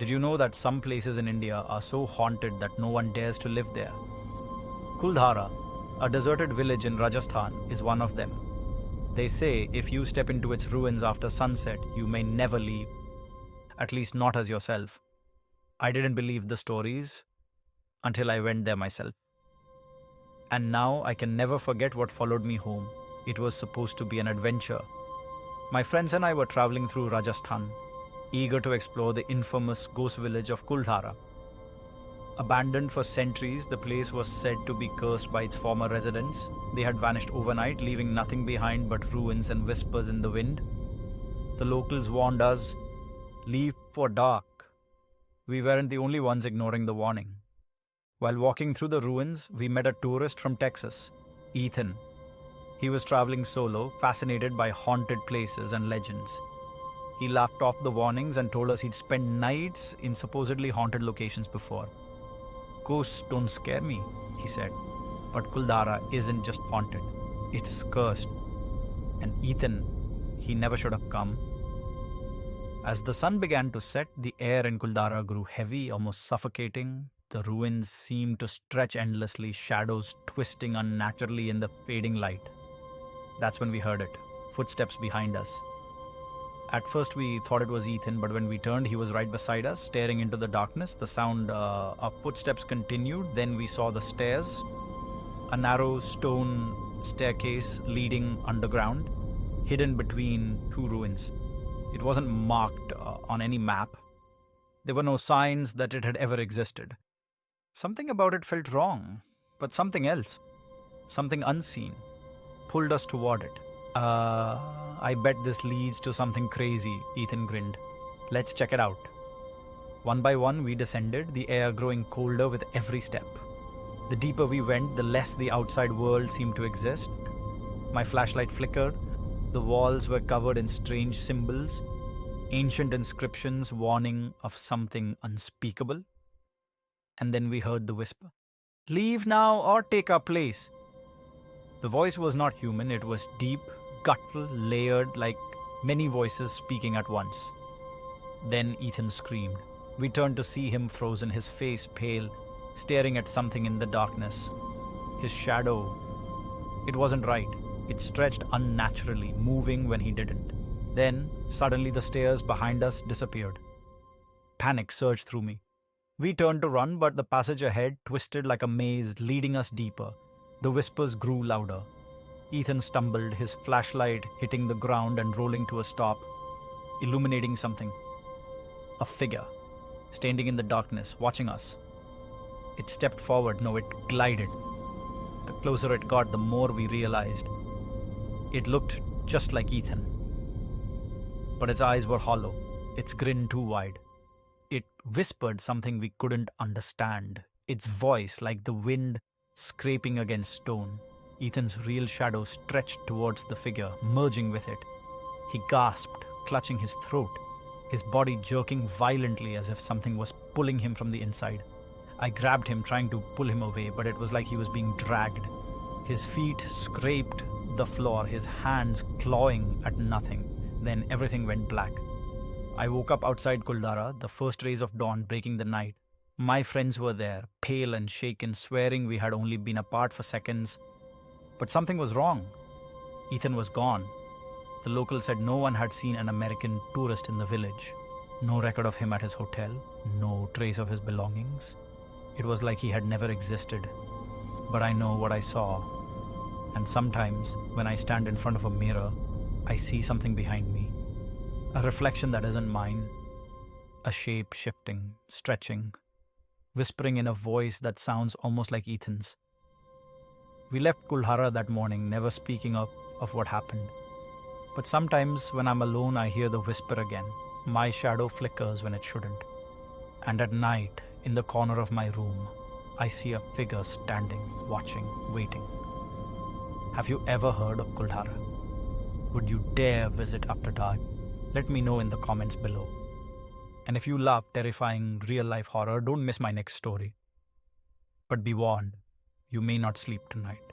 Did you know that some places in India are so haunted that no one dares to live there? Kuldhara, a deserted village in Rajasthan, is one of them. They say if you step into its ruins after sunset, you may never leave, at least not as yourself. I didn't believe the stories until I went there myself. And now I can never forget what followed me home. It was supposed to be an adventure. My friends and I were traveling through Rajasthan, eager to explore the infamous ghost village of Kuldhara. Abandoned for centuries, the place was said to be cursed by its former residents. They had vanished overnight, leaving nothing behind but ruins and whispers in the wind. The locals warned us, "Leave for dark." We weren't the only ones ignoring the warning. While walking through the ruins, we met a tourist from Texas, Ethan. He was traveling solo, fascinated by haunted places and legends. He laughed off the warnings and told us he'd spent nights in supposedly haunted locations before. "Ghosts don't scare me," he said, "but Kuldhara isn't just haunted, it's cursed." And Ethan, he never should have come. As the sun began to set, the air in Kuldhara grew heavy, almost suffocating. The ruins seemed to stretch endlessly, shadows twisting unnaturally in the fading light. That's when we heard it, footsteps behind us. At first we thought it was Ethan, but when we turned, he was right beside us, staring into the darkness. The sound of footsteps continued. Then we saw the stairs, a narrow stone staircase leading underground, hidden between two ruins. It wasn't marked on any map. There were no signs that it had ever existed. Something about it felt wrong, but something else, something unseen, pulled us toward it. I bet this leads to something crazy," Ethan grinned. "Let's check it out." One by one, we descended, the air growing colder with every step. The deeper we went, the less the outside world seemed to exist. My flashlight flickered. The walls were covered in strange symbols, ancient inscriptions warning of something unspeakable. And then we heard the whisper, "Leave now or take our place." The voice was not human, it was deep, guttural, layered, like many voices speaking at once. Then Ethan screamed. We turned to see him frozen, his face pale, staring at something in the darkness. His shadow, it wasn't right. It stretched unnaturally, moving when he didn't. Then, suddenly the stairs behind us disappeared. Panic surged through me. We turned to run, but the passage ahead twisted like a maze, leading us deeper. The whispers grew louder. Ethan stumbled, his flashlight hitting the ground and rolling to a stop, illuminating something. A figure, standing in the darkness, watching us. It stepped forward, no, it glided. The closer it got, the more we realized. It looked just like Ethan. But its eyes were hollow, its grin too wide. It whispered something we couldn't understand, its voice like the wind scraping against stone. Ethan's real shadow stretched towards the figure, merging with it. He gasped, clutching his throat, his body jerking violently as if something was pulling him from the inside. I grabbed him, trying to pull him away, but it was like he was being dragged. His feet scraped the floor, his hands clawing at nothing. Then everything went black. I woke up outside Kuldhara, the first rays of dawn breaking the night. My friends were there, pale and shaken, swearing we had only been apart for seconds. But something was wrong. Ethan was gone. The locals said no one had seen an American tourist in the village. No record of him at his hotel, no trace of his belongings. It was like he had never existed. But I know what I saw. And sometimes, when I stand in front of a mirror, I see something behind me. A reflection that isn't mine. A shape shifting, stretching, whispering in a voice that sounds almost like Ethan's. We left Kuldhara that morning, never speaking of what happened. But sometimes when I'm alone, I hear the whisper again. My shadow flickers when it shouldn't. And at night, in the corner of my room, I see a figure standing, watching, waiting. Have you ever heard of Kuldhara? Would you dare visit after dark? Let me know in the comments below. And if you love terrifying real-life horror, don't miss my next story. But be warned, you may not sleep tonight.